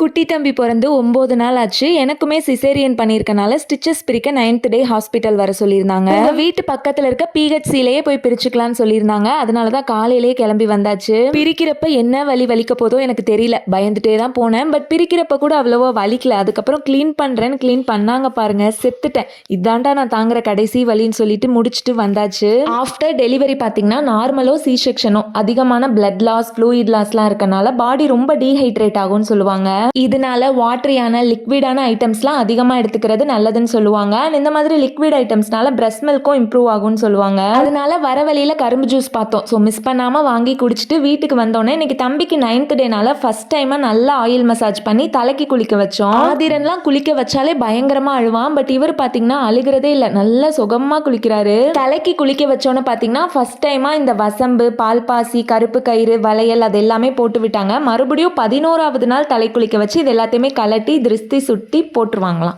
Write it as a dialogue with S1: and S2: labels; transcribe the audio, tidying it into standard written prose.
S1: குட்டி தம்பி பிறந்து 9 நாள் ஆச்சு. எனக்குமே சிசேரியன் பண்ணியிருக்கனால ஸ்டிச்சஸ் பிரிக்க 9th டே ஹாஸ்பிட்டல் வர சொல்லியிருந்தாங்க. உங்க வீட்டு பக்கத்துல இருக்க பிஹெச்சிலேயே போய் பிரிச்சுக்கலாம்னு சொல்லியிருந்தாங்க. அதனால தான் காலையிலேயே கிளம்பி வந்தாச்சு. பிரிக்கிறப்ப என்ன வலிக்க போதோ எனக்கு தெரியல. பயந்துட்டே தான் போனேன். பட் பிரிக்கிறப்ப கூட அவ்வளவா வலிக்கல. அதுக்கப்புறம் க்ளீன் பண்ணாங்க பாருங்க. செத்துட்டேன். இதாண்டா நான் தாங்குற கடைசி வலின்னு சொல்லிட்டு முடிச்சுட்டு வந்தாச்சு. ஆஃப்டர் டெலிவரி பார்த்தீங்கன்னா நார்மலோ சி செக்ஷனோ அதிகமான பிளட் லாஸ், ஃப்ளூயிட் லாஸ்லாம் இருக்கனால பாடி ரொம்ப டீஹைட்ரேட் ஆகும்னு சொல்லுவாங்க. இதனால வாட்டரியான லிக்விடான ஐட்டம்ஸ்லாம் அதிகமாக எடுத்துக்கிறது நல்லதுன்னு சொல்லுவாங்க. இந்த மாதிரி லிக்விட் ஐட்டம்ஸ்னால பிரஸ்ட் மில்க்கும் இம்ப்ரூவ் ஆகும்னு சொல்லுவாங்க. அதனால வர வழியில கரும்பு ஜூஸ் பார்த்தோம். ஸோ மிஸ் பண்ணாம வாங்கி குடிச்சிட்டு வீட்டுக்கு வந்தோடனே இன்னைக்கு தம்பிக்கு 9th டேனால ஃபர்ஸ்ட் டைமா நல்லா ஆயில் மசாஜ் பண்ணி தலைக்கு குளிக்க வச்சோம். ஆதிரன்லாம் குளிக்க வச்சாலே பயங்கரமா அழுவான். பட் இவர் பாத்தீங்கன்னா அழுகிறதே இல்லை, நல்லா சுகமா குளிக்கிறாரு. தலைக்கு குளிக்க வச்சோன்னு பாத்தீங்கன்னா ஃபர்ஸ்ட் டைமா இந்த வசம்பு, பால்பாசி, கருப்பு கயிறு, வளையல் அது எல்லாமே போட்டு விட்டாங்க. மறுபடியும் 11வது நாள் தலை குளிக்க வச்சு இது எல்லாத்தையுமே கலட்டி திருஷ்டி சுட்டி போட்டுருவாங்களாம்.